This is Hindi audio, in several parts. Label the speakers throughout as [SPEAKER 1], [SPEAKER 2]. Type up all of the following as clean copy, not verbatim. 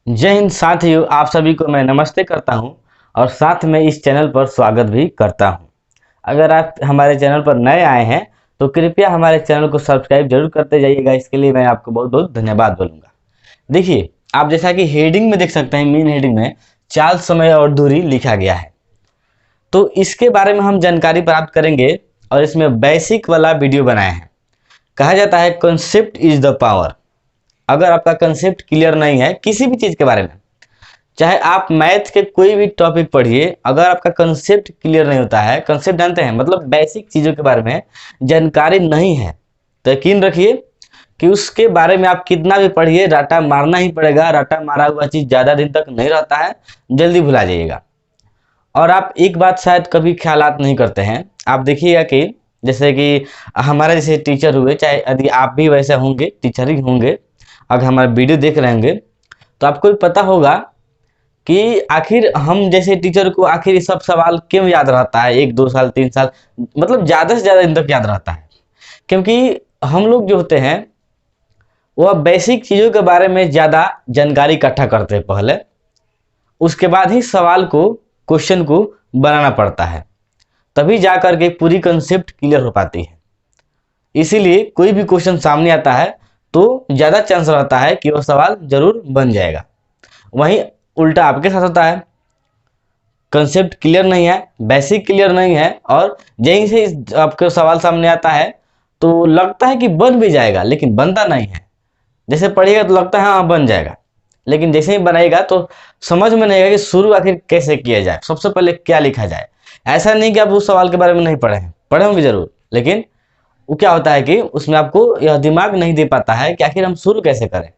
[SPEAKER 1] जय हिंद साथियों, आप सभी को मैं नमस्ते करता हूं और साथ में इस चैनल पर स्वागत भी करता हूं। अगर आप हमारे चैनल पर नए आए हैं तो कृपया हमारे चैनल को सब्सक्राइब जरूर करते जाइएगा। इसके लिए मैं आपको बहुत बहुत धन्यवाद बोलूँगा। देखिए, आप जैसा कि हेडिंग में देख सकते हैं, मेन हेडिंग में चाल, समय और दूरी लिखा गया है। तो इसके बारे में हम जानकारी प्राप्त करेंगे और इसमें बेसिक वाला वीडियो बनाए हैं। कहा जाता है कंसेप्ट इज द पावर। अगर आपका कंसेप्ट क्लियर नहीं है किसी भी चीज़ के बारे में, चाहे आप मैथ के कोई भी टॉपिक पढ़िए, अगर आपका कंसेप्ट क्लियर नहीं होता है, कंसेप्ट जानते हैं मतलब बेसिक चीज़ों के बारे में जानकारी नहीं है, तो यकीन रखिए कि उसके बारे में आप कितना भी पढ़िए, राटा मारना ही पड़ेगा। राटा मारा हुआ चीज़ ज़्यादा दिन तक नहीं रहता है, जल्दी भुला जाइएगा। और आप एक बात शायद कभी ख्यालात नहीं करते हैं, आप देखिएगा कि जैसे कि हमारे जैसे टीचर हुए, चाहे यदि आप भी वैसे होंगे, टीचर ही होंगे, अगर हमारा वीडियो देख रहे होंगे तो आपको भी पता होगा कि आखिर हम जैसे टीचर को आखिर ये सब सवाल क्यों याद रहता है, 1 2 साल 3 साल, मतलब ज़्यादा से ज़्यादा दिन तक याद रहता है। क्योंकि हम लोग जो होते हैं वह बेसिक चीज़ों के बारे में ज़्यादा जानकारी इकट्ठा करते हैं पहले, उसके बाद ही सवाल को, क्वेश्चन को बनाना पड़ता है, तभी जा कर के पूरी कंसेप्ट क्लियर हो पाती है। इसीलिए कोई भी क्वेश्चन सामने आता है तो ज़्यादा चांस रहता है कि वह सवाल जरूर बन जाएगा। वहीं उल्टा आपके साथ होता है, कंसेप्ट क्लियर नहीं है, बेसिक क्लियर नहीं है और यहीं से आपके सवाल सामने आता है तो लगता है कि बन भी जाएगा, लेकिन बनता नहीं है। जैसे पढ़िएगा तो लगता है हाँ बन जाएगा, लेकिन जैसे ही बनाएगा तो समझ में नहीं आएगा कि शुरू आखिर कैसे किया जाए, सबसे पहले क्या लिखा जाए। ऐसा नहीं कि आप उस सवाल के बारे में नहीं पढ़े हैं, पढ़े होंगे जरूर, लेकिन वो क्या होता है कि उसमें आपको यह दिमाग नहीं दे पाता है कि आखिर हम शुरू कैसे करें।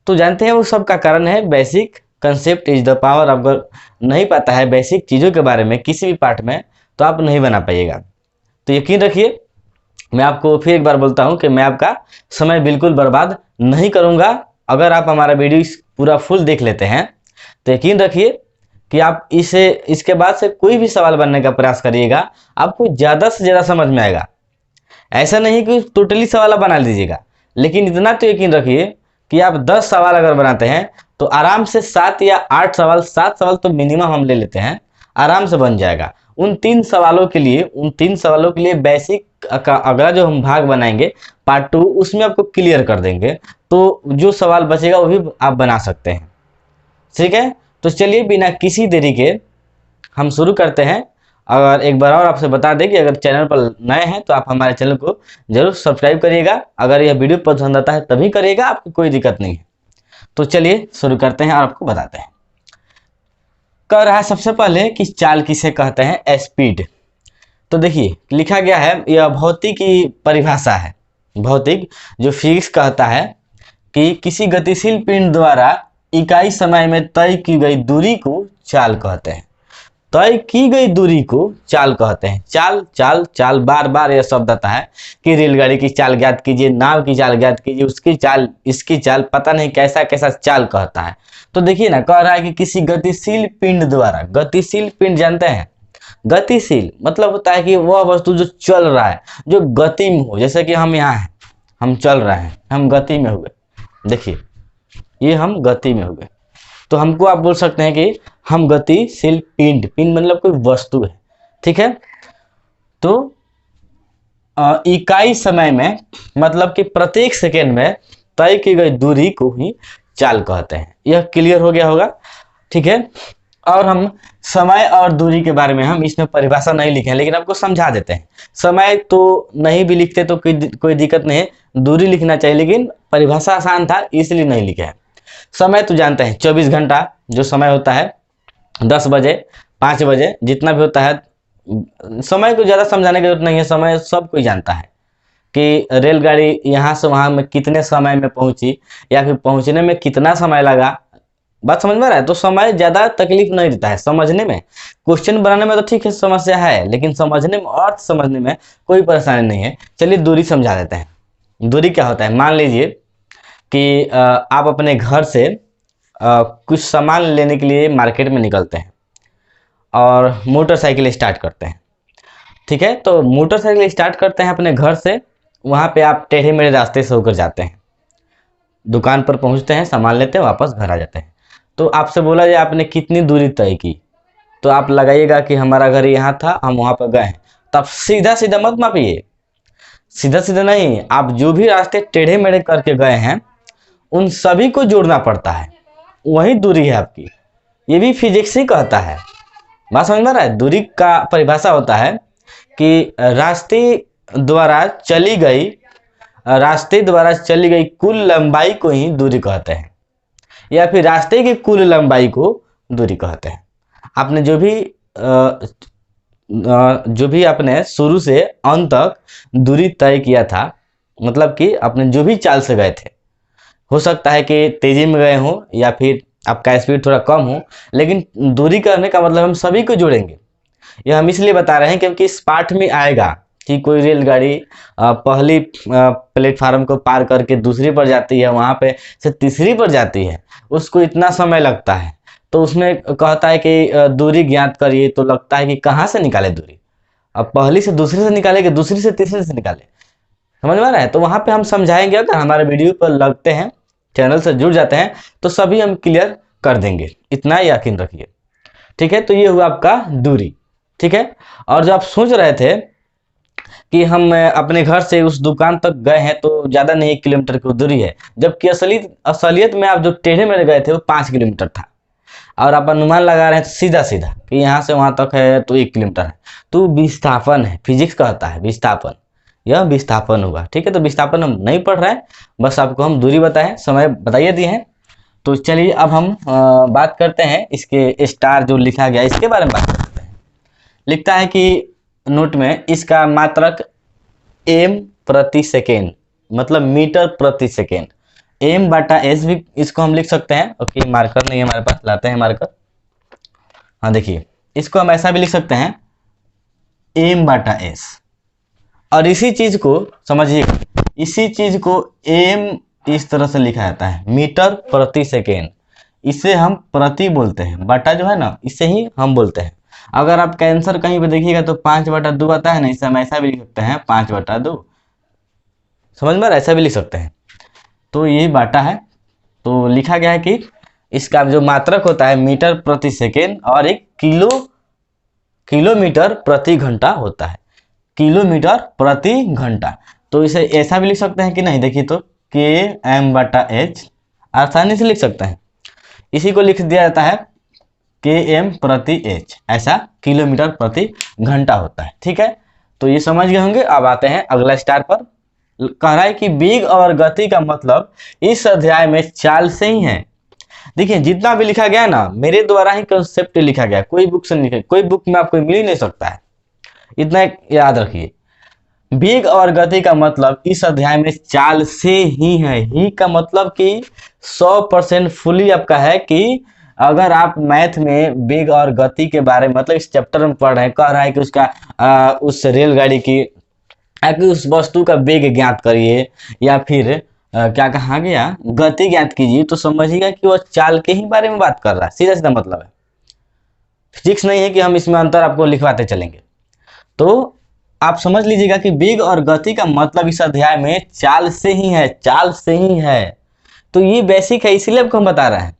[SPEAKER 1] तो जानते हैं वो सब का कारण है basic. Concept is the power. अगर नहीं पता है बेसिक चीज़ों के बारे में किसी भी पार्ट में तो आप नहीं बना पाइएगा। तो यकीन रखिए, मैं आपको फिर एक बार बोलता हूं कि मैं आपका समय बिल्कुल बर्बाद नहीं करूंगा। अगर आप हमारा वीडियो पूरा फुल देख लेते हैं तो यकीन रखिए कि आप इसके बाद से कोई भी सवाल बनने का प्रयास करिएगा, आपको ज़्यादा से ज़्यादा समझ में आएगा। ऐसा नहीं कि टोटली सवाल बना लीजिएगा, लेकिन इतना तो यकीन रखिए कि आप 10 सवाल अगर बनाते हैं तो आराम से 7 या 8 सवाल, 7 सवाल तो मिनिमम हम ले लेते हैं, आराम से बन जाएगा। उन 3 सवालों के लिए बेसिक का अगला जो हम भाग बनाएंगे पार्ट 2, उसमें आपको क्लियर कर देंगे, तो जो सवाल बचेगा वो भी आप बना सकते हैं। ठीक है, तो चलिए बिना किसी देरी के हम शुरू करते हैं। अगर एक बार और आपसे बता दें कि अगर चैनल पर नए हैं तो आप हमारे चैनल को जरूर सब्सक्राइब करिएगा। अगर यह वीडियो पसंद आता है तभी करिएगा, आपको कोई दिक्कत नहीं है। तो चलिए शुरू करते हैं और आपको बताते हैं। कह रहा है सबसे पहले कि चाल किसे कहते हैं, स्पीड। तो देखिए लिखा गया है, यह भौतिक की परिभाषा है। भौतिक जो फिजिक्स कहता है कि किसी गतिशील पिंड द्वारा इकाई समय में तय की गई दूरी को चाल कहते हैं। तय की गई दूरी को चाल कहते हैं। चाल चाल चाल, बार बार यह शब्द आता है कि रेलगाड़ी की चाल ज्ञात कीजिए, नाव की चाल ज्ञात कीजिए, उसकी चाल, इसकी चाल, पता नहीं कैसा कैसा चाल कहता है। तो देखिए ना, कह रहा है कि किसी गतिशील पिंड द्वारा। गतिशील पिंड जानते हैं, गतिशील मतलब होता है कि वह वस्तु जो चल रहा है, जो गति में हो। जैसे कि हम यहाँ हैं, हम चल रहे हैं, हम गति में हुए। देखिए ये हम गति में हुए, तो हमको आप बोल सकते हैं कि हम गतिशील पिंड, पिंड मतलब कोई वस्तु है। ठीक है, तो इकाई समय में मतलब कि प्रत्येक सेकेंड में तय की गई दूरी को ही चाल कहते हैं। यह क्लियर हो गया होगा। ठीक है, और हम समय और दूरी के बारे में हम इसमें परिभाषा नहीं लिखे हैं, लेकिन आपको समझा देते हैं। समय तो नहीं भी लिखते तो कोई दिक्कत नहीं है, दूरी लिखना चाहिए, लेकिन परिभाषा आसान था इसलिए नहीं लिखे हैं। समय तो जानते हैं 24 घंटा जो समय होता है, 10 बजे 5 बजे जितना भी होता है। समय को ज़्यादा समझाने की जरूरत नहीं है, समय सब कोई जानता है कि रेलगाड़ी यहाँ से वहाँ में कितने समय में पहुँची या फिर पहुँचने में कितना समय लगा। बात समझ में आ रहा है? तो समय ज़्यादा तकलीफ नहीं देता है समझने में। क्वेश्चन बनाने में तो ठीक है समस्या है, लेकिन समझने में, अर्थ समझने में कोई परेशानी नहीं है। चलिए दूरी समझा देते हैं। दूरी क्या होता है, मान लीजिए कि आप अपने घर से कुछ सामान लेने के लिए मार्केट में निकलते हैं और मोटरसाइकिल स्टार्ट करते हैं। ठीक है, तो मोटरसाइकिल स्टार्ट करते हैं अपने घर से, वहाँ पे आप टेढ़े मेढ़े रास्ते से होकर जाते हैं, दुकान पर पहुँचते हैं, सामान लेते हैं, वापस घर आ जाते हैं। तो आपसे बोला जाए आपने कितनी दूरी तय की, तो आप लगाइएगा कि हमारा घर यहाँ था, हम वहाँ पर गए हैं। तो आप सीधा सीधा मत मापिए, सीधा सीधा नहीं, आप जो भी रास्ते टेढ़े मेढ़े करके गए हैं उन सभी को जोड़ना पड़ता है, वही दूरी है आपकी। ये भी फिजिक्स ही कहता है। बात समझ में आ रहा है? दूरी का परिभाषा होता है कि रास्ते द्वारा चली गई कुल लंबाई को ही दूरी कहते हैं, या फिर रास्ते की कुल लंबाई को दूरी कहते हैं। आपने जो भी आपने शुरू से अंत तक दूरी तय किया था, मतलब कि आपने जो भी चाल से गए थे, हो सकता है कि तेजी में गए हो या फिर आपका स्पीड थोड़ा कम हो, लेकिन दूरी करने का मतलब हम सभी को जोड़ेंगे। यह हम इसलिए बता रहे हैं क्योंकि इस पाठ में आएगा कि कोई रेलगाड़ी पहली प्लेटफार्म को पार करके दूसरी पर जाती है, वहां पे से तीसरी पर जाती है, उसको इतना समय लगता है। तो उसमें कहता है कि दूरी ज्ञात करिए, तो लगता है कि कहाँ से निकाले दूरी। अब पहली से दूसरी से निकाले कि दूसरी से तीसरी से निकाले, समझ में आ रहा है? तो वहां पे हम समझाएंगे। अगर हमारे वीडियो पर लगते हैं, चैनल से जुड़ जाते हैं, तो सभी हम क्लियर कर देंगे, इतना यकीन रखिए। ठीक है, तो ये हुआ आपका दूरी। ठीक है, और जो आप सोच रहे थे कि हम अपने घर से उस दुकान तक गए हैं तो ज़्यादा नहीं 1 किलोमीटर की दूरी है, जबकि असलियत में आप जो टेढ़े मेढ़े गए थे वो 5 किलोमीटर था, और आप अनुमान लगा रहे हैं सीधा सीधा कि यहाँ से वहाँ तक है तो 1 किलोमीटर है। तो विस्थापन है, फिजिक्स कहता है विस्थापन, यह विस्थापन होगा। ठीक है, तो विस्थापन हम नहीं पढ़ रहे हैं, बस आपको हम दूरी बताएं, समय बताइए दिए हैं। तो चलिए अब हम बात करते हैं इसके स्टार जो लिखा गया इसके बारे में बात करते हैं। लिखता है कि नोट में इसका मात्रक एम प्रति सेकेंड, मतलब मीटर प्रति सेकेंड, एम बटा एस भी इसको हम लिख सकते हैं। ओके, मार्कर नहीं है हमारे पास, लाते हैं मार्कर। हाँ देखिए, इसको हम ऐसा भी लिख सकते हैं, एम बटा एस। और इसी चीज को समझिएगा, इसी चीज को एम इस तरह से लिखा जाता है, मीटर प्रति सेकेंड। इसे हम प्रति बोलते हैं, बटा जो है ना, इसे ही हम बोलते हैं। अगर आप कैंसर कहीं पे देखिएगा तो 5/2 आता है ना, इसे हम ऐसा भी लिख सकते हैं 5/2, समझ में, ऐसा भी लिख सकते हैं। तो यही बाटा है। तो लिखा गया है कि इसका जो मात्रक होता है मीटर प्रति सेकेंड, और एक किलोमीटर प्रति घंटा होता है, किलोमीटर प्रति घंटा। तो इसे ऐसा भी लिख सकते हैं कि नहीं, देखिए तो km/h आसानी से लिख सकते हैं। इसी को लिख दिया जाता है km/h, ऐसा किलोमीटर प्रति घंटा होता है। ठीक है, तो ये समझ गए होंगे। अब आते हैं अगला स्टार पर। कह रहा है कि वेग और गति का मतलब इस अध्याय में चाल से ही है। देखिए, जितना भी लिखा गया ना, मेरे द्वारा ही कंसेप्ट लिखा गया, कोई बुक से नहीं लिखा, कोई बुक में आपको मिल ही नहीं सकता है, इतना याद रखिए। वेग और गति का मतलब इस अध्याय में चाल से ही है। ही का मतलब कि 100% फुली आपका है कि अगर आप मैथ में वेग और गति के बारे में, मतलब इस चैप्टर में पढ़ रहे हैं, कह रहा है कि उसका उस रेलगाड़ी की कि उस वस्तु का वेग ज्ञात करिए, या फिर क्या कहा गया, गति ज्ञात कीजिए, तो समझिएगा कि वह चाल के ही बारे में बात कर रहा है, सीधा सीधा मतलब है। फिजिक्स नहीं है कि हम इसमें अंतर आपको लिखवाते चलेंगे। तो आप समझ लीजिएगा कि वेग और गति का मतलब इस अध्याय में चाल से ही है, चाल से ही है। तो ये बेसिक है, इसीलिए आपको हम बता रहे हैं।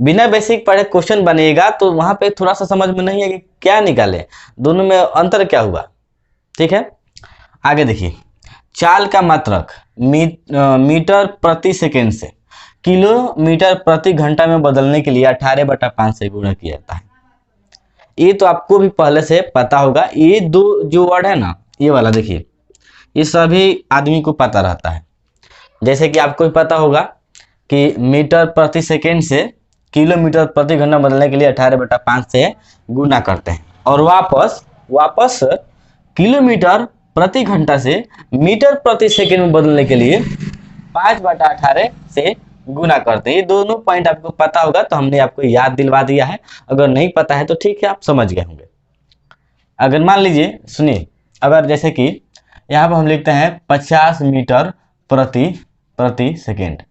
[SPEAKER 1] बिना बेसिक पढ़े क्वेश्चन बनेगा तो वहां पे थोड़ा सा समझ में नहीं है कि क्या निकाले, दोनों में अंतर क्या हुआ। ठीक है, आगे देखिए, चाल का मात्रक मीटर प्रति सेकेंड से किलोमीटर प्रति घंटा में बदलने के लिए 18/5 से गुणा किया जाता है। ये तो आपको भी पहले से पता होगा। ये दो जो वर्ड है ना, ये वाला देखिए, ये सभी आदमी को पता रहता है। जैसे कि आपको भी पता होगा कि मीटर प्रति सेकेंड से किलोमीटर प्रति घंटा बदलने के लिए 18/5 से गुना करते हैं, और वापस किलोमीटर प्रति घंटा से मीटर प्रति सेकेंड में बदलने के लिए 5/18 से गुना करते हैं। ये दोनों पॉइंट आपको पता होगा, तो हमने आपको याद दिलवा दिया है। अगर नहीं पता है तो ठीक है, आप समझ गए होंगे। अगर मान लीजिए, सुनिए, अगर जैसे कि यहाँ पर हम लिखते हैं 50 मीटर प्रति सेकेंड,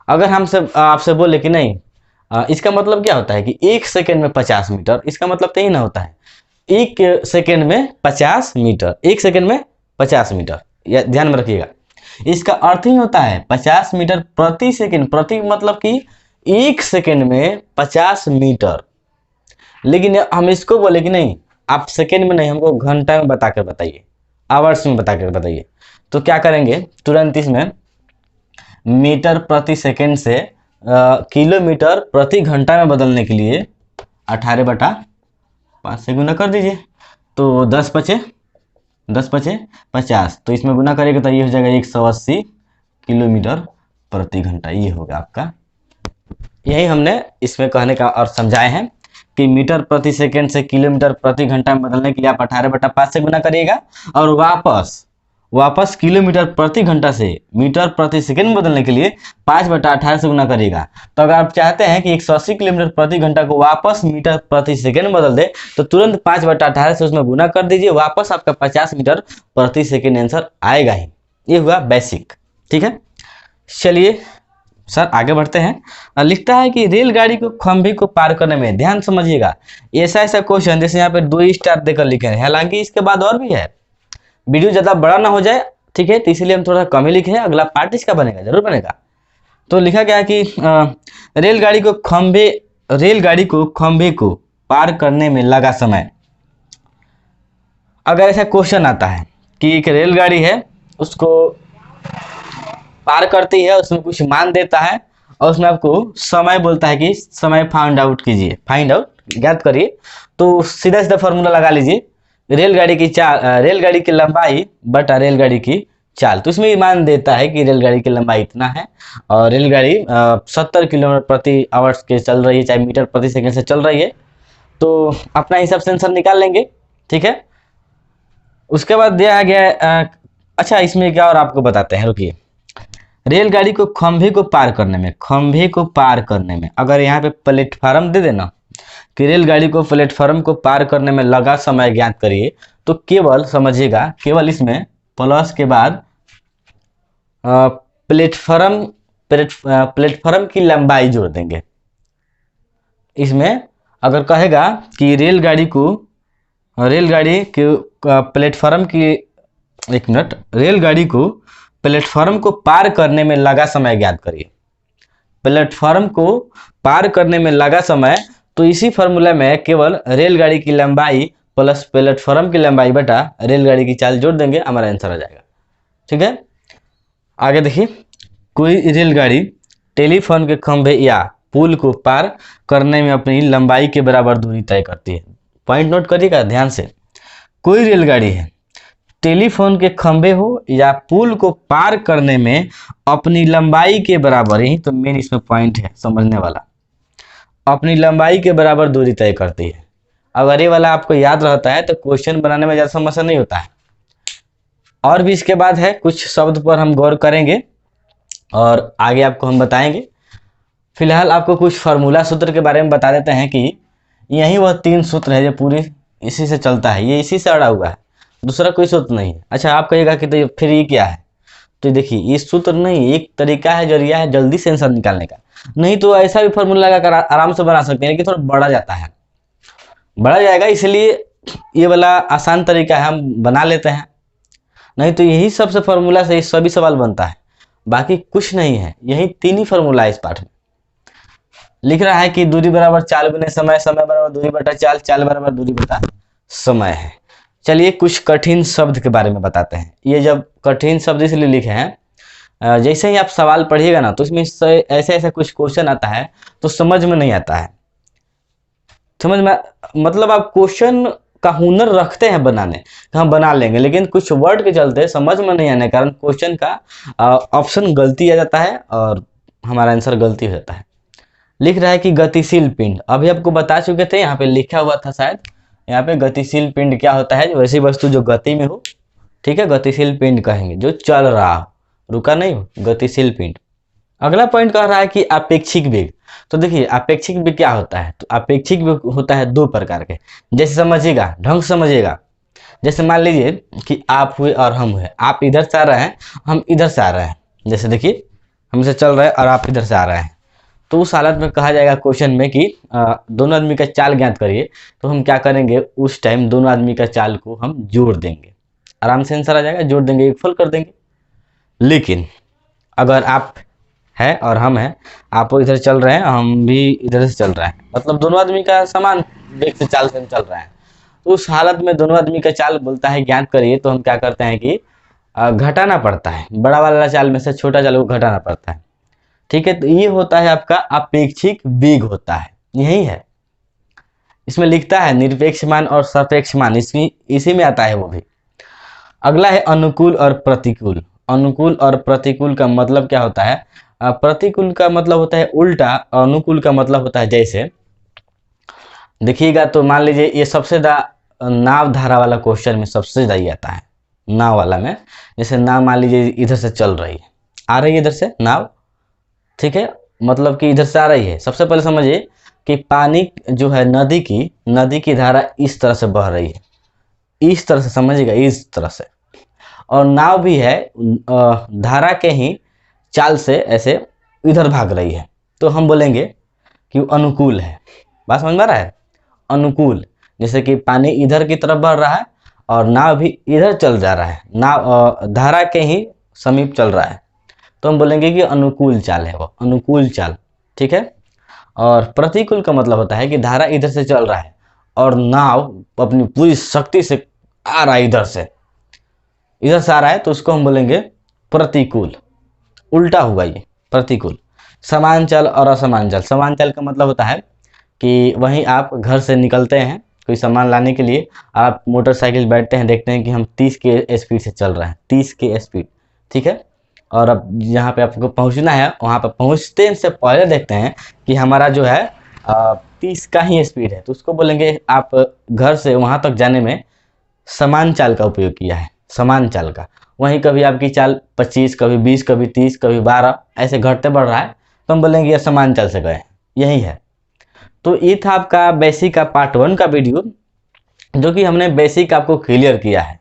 [SPEAKER 1] अगर हमसे आपसे बोले कि नहीं, इसका मतलब क्या होता है कि 1 सेकेंड में 50 मीटर, इसका मतलब तो ही ना होता है 1 सेकेंड में 50 मीटर, 1 सेकेंड में 50 मीटर, या ध्यान में रखिएगा। इसका अर्थ ही होता है 50 मीटर प्रति सेकंड। प्रति मतलब कि 1 सेकंड में 50 मीटर। लेकिन हम इसको बोले कि नहीं, आप सेकंड में नहीं, हमको घंटा में बता कर बताइए, आवर्स में बता कर बताइए। तो क्या करेंगे, तुरंत इसमें मीटर प्रति सेकंड से किलोमीटर प्रति घंटा में बदलने के लिए 18/5 से गुना कर दीजिए। तो 10 पचे 50, तो इसमें गुना करेंगे तो ये हो जाएगा 180 किलोमीटर प्रति घंटा। ये होगा आपका, यही हमने इसमें कहने का और समझाए हैं कि मीटर प्रति सेकंड से किलोमीटर प्रति घंटा में बदलने के लिए आप 18/5 से गुना करिएगा, और वापस किलोमीटर प्रति घंटा से मीटर प्रति सेकंड में बदलने के लिए 5/18 से गुना करिएगा। तो अगर आप चाहते हैं कि 180 किलोमीटर प्रति घंटा को वापस मीटर प्रति सेकंड में बदल दे, तो तुरंत 5/18 से उसमें गुना कर दीजिए, वापस आपका 50 मीटर प्रति सेकंड आंसर आएगा ही। ये हुआ बेसिक, ठीक है। चलिए सर आगे बढ़ते हैं। लिखता है कि रेलगाड़ी को खंभे को पार करने में, ध्यान समझिएगा, ऐसा क्वेश्चन जैसे यहाँ पे 2 स्टार देकर लिखे हैं, हालांकि इसके बाद और भी है, वीडियो ज़्यादा बड़ा ना हो जाए, ठीक है, तो इसीलिए हम थोड़ा कम ही लिखे हैं। अगला पार्ट इसका बनेगा, जरूर बनेगा। तो लिखा गया कि रेलगाड़ी को खंभे को पार करने में लगा समय। अगर ऐसा क्वेश्चन आता है कि एक रेलगाड़ी है, उसको पार करती है, उसमें कुछ मान देता है और उसमें आपको समय बोलता है कि समय फाइंड आउट कीजिए, ज्ञात करिए, तो सीधा सीधा फॉर्मूला लगा लीजिए, रेलगाड़ी की लंबाई बटा रेलगाड़ी की चाल। तो इसमें मान देता है कि रेलगाड़ी की लंबाई इतना है और रेलगाड़ी 70 किलोमीटर प्रति आवर्स के चल रही है, चाहे मीटर प्रति सेकंड से चल रही है। तो अपना हिसाब से आंसर निकाल लेंगे, ठीक है। उसके बाद दिया गया अच्छा, इसमें क्या और आपको बताते हैं, रुकिए। रेलगाड़ी को खंभे को पार करने में अगर यहाँ पे प्लेटफार्म दे देना कि रेलगाड़ी को प्लेटफार्म को पार करने में लगा समय ज्ञात करिए, तो केवल समझिएगा, केवल इसमें प्लस के बाद प्लेटफार्म की लंबाई जोड़ देंगे। इसमें अगर कहेगा कि रेलगाड़ी को प्लेटफार्म को पार करने में लगा समय ज्ञात करिए। प्लेटफार्म को पार करने में लगा समय, तो इसी फॉर्मूला में केवल रेलगाड़ी की लंबाई प्लस प्लेटफार्म की लंबाई बटा रेलगाड़ी की चाल जोड़ देंगे, हमारा आंसर आ जाएगा, ठीक है। आगे देखिए, कोई रेलगाड़ी टेलीफोन के खंभे या पुल को पार करने में अपनी लंबाई के बराबर दूरी तय करती है। पॉइंट नोट करिएगा ध्यान से, कोई रेलगाड़ी है, टेलीफोन के खंभे हो या पुल को पार करने में अपनी लंबाई के बराबर, ही तो मेन इसमें पॉइंट है समझने वाला, अपनी लंबाई के बराबर दूरी तय करती है। अगर ये वाला आपको याद रहता है तो क्वेश्चन बनाने में ज़्यादा समस्या नहीं होता है। और भी इसके बाद है, कुछ शब्द पर हम गौर करेंगे और आगे आपको हम बताएंगे। फिलहाल आपको कुछ फार्मूला सूत्र के बारे में बता देते हैं कि यही वह 3 सूत्र है जो पूरी इसी से चलता है, ये इसी से अड़ा हुआ है, दूसरा कोई सूत्र नहीं है। अच्छा, आप कहिएगा कि तो फिर ये क्या है, तो देखिए ये सूत्र नहीं, एक तरीका है, जरिया है जल्दी से आंसर निकालने का। नहीं तो ऐसा भी फॉर्मूला लगाकर आराम से बना सकते हैं, लेकिन थोड़ा बढ़ा जाता है, बढ़ा जाएगा, इसलिए ये वाला आसान तरीका है, हम बना लेते हैं। नहीं तो यही सबसे फॉर्मूला से सभी सवाल बनता है, बाकी कुछ नहीं है, यही 3 ही फॉर्मूला है इस पाठ में। लिख रहा है कि दूरी बराबर चाल गुने समय, समय बराबर दूरी बटा चाल, चाल बराबर दूरी बटा समय है। चलिए कुछ कठिन शब्द के बारे में बताते हैं। ये जब कठिन शब्द इसलिए लिखे हैं, जैसे ही आप सवाल पढ़िएगा ना, तो इसमें ऐसे कुछ क्वेश्चन आता है तो समझ में नहीं आता है, समझ में, मतलब आप क्वेश्चन का हुनर रखते हैं बनाने, हम बना लेंगे, लेकिन कुछ वर्ड के चलते समझ में नहीं आने के कारण क्वेश्चन का ऑप्शन गलती आ जाता है और हमारा आंसर गलती हो जाता है। लिख रहा है कि गतिशील पिंड, अभी आपको बता चुके थे, यहाँ पे लिखा हुआ था शायद, यहाँ पे गतिशील पिंड क्या होता है, वैसी वस्तु जो गति में हो, ठीक है, गतिशील पिंड कहेंगे, जो चल रहा हो, रुका नहीं हो, गतिशील पिंड। अगला पॉइंट कह रहा है कि अपेक्षिक वेग। तो देखिए अपेक्षिक वेग क्या होता है, तो अपेक्षिक वेग होता है 2 प्रकार के, जैसे समझिएगा, ढंग समझिएगा। जैसे मान लीजिए कि आप हुए और हम हुए, आप इधर से आ रहे हैं, हम इधर से आ रहे हैं, जैसे देखिए हमसे चल रहे हैं और आप इधर से आ रहे हैं, तो उस हालत में कहा जाएगा क्वेश्चन में कि दोनों आदमी का चाल ज्ञात करिए। तो हम क्या करेंगे, उस टाइम दोनों आदमी का चाल को हम जोड़ देंगे, आराम से आंसर आ जाएगा, जोड़ देंगे, 1 फुल कर देंगे, लेकिन अगर आप है और हम हैं, आप इधर चल रहे हैं, हम भी इधर से चल रहे हैं, मतलब दोनों आदमी का समान वेग से चाल से हम चल रहे हैं, तो उस हालत में दोनों आदमी का चाल बोलता है ज्ञात करिए, तो हम क्या करते हैं कि घटाना पड़ता है, बड़ा वाला चाल में से छोटा चाल को घटाना पड़ता है। ठीक है, तो ये होता है आपका अपेक्षिक वेग होता है, यही है। इसमें लिखता है निरपेक्ष मान और सापेक्ष मान, इसमें इसी में आता है वो भी। अगला है अनुकूल और प्रतिकूल। अनुकूल और प्रतिकूल का मतलब क्या होता है? प्रतिकूल का मतलब होता है उल्टा, अनुकूल का मतलब होता है जैसे देखिएगा, तो मान लीजिए ये सबसे ज़्यादा नाव धारा वाला क्वेश्चन में सबसे ज़्यादा आता है, नाव वाला में। जैसे नाव मान लीजिए इधर से चल रही है, आ रही है इधर से नाव, ठीक है, मतलब कि इधर से आ रही है। सबसे पहले समझिए कि पानी जो है नदी की धारा इस तरह से बह रही है, इस तरह से समझिएगा, इस तरह से। और नाव भी है धारा के ही चाल से ऐसे इधर भाग रही है, तो हम बोलेंगे कि वो अनुकूल है। बात समझ में आ रहा है? अनुकूल, जैसे कि पानी इधर की तरफ बढ़ रहा है और नाव भी इधर चल जा रहा है, नाव धारा के ही समीप चल रहा है, तो हम बोलेंगे कि अनुकूल चाल है, वो अनुकूल चाल। ठीक है। और प्रतिकूल का मतलब होता है कि धारा इधर से चल रहा है और नाव अपनी पूरी शक्ति से आ रहा है, इधर से आ रहा है, तो उसको हम बोलेंगे प्रतिकूल। उल्टा हुआ ये प्रतिकूल। समान चाल और असमान चाल। समान चाल का मतलब होता है कि वहीं आप घर से निकलते हैं कोई सामान लाने के लिए, आप मोटरसाइकिल बैठते हैं, देखते हैं कि हम 30 के स्पीड से चल रहे हैं, 30 के स्पीड, ठीक है। और अब जहाँ पे आपको पहुँचना है, वहाँ पर पहुँचते से पहले देखते हैं कि हमारा जो है 30 का ही स्पीड है, तो उसको बोलेंगे आप घर से वहाँ तक जाने में समान चाल का उपयोग किया है, समान चाल का। वहीं कभी आपकी चाल 25, कभी 20, कभी 30, कभी 12 ऐसे घटते बढ़ रहा है, तो हम बोलेंगे ये समान चाल से गए हैं, यही है। तो ये था आपका बेसिक का पार्ट 1 का वीडियो, जो कि हमने बेसिक आपको क्लियर किया है।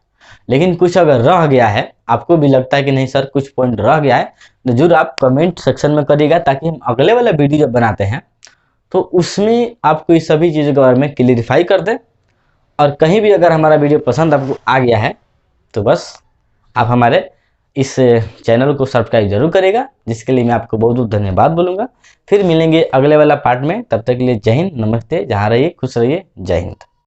[SPEAKER 1] लेकिन कुछ अगर रह गया है, आपको भी लगता है कि नहीं सर कुछ पॉइंट रह गया है, तो जरूर आप कमेंट सेक्शन में करिएगा, ताकि हम अगले वाला वीडियो जब बनाते हैं तो उसमें आपको इस सभी चीज़ों के बारे में क्लियरिफाई कर दें। और कहीं भी अगर हमारा वीडियो पसंद आपको आ गया है, तो बस आप हमारे इस चैनल को सब्सक्राइब जरूर करेगा, जिसके लिए मैं आपको बहुत बहुत धन्यवाद बोलूँगा। फिर मिलेंगे अगले वाला पार्ट में, तब तक के लिए जय हिंद, नमस्ते, जहाँ रहिए खुश रहिए, जय हिंद।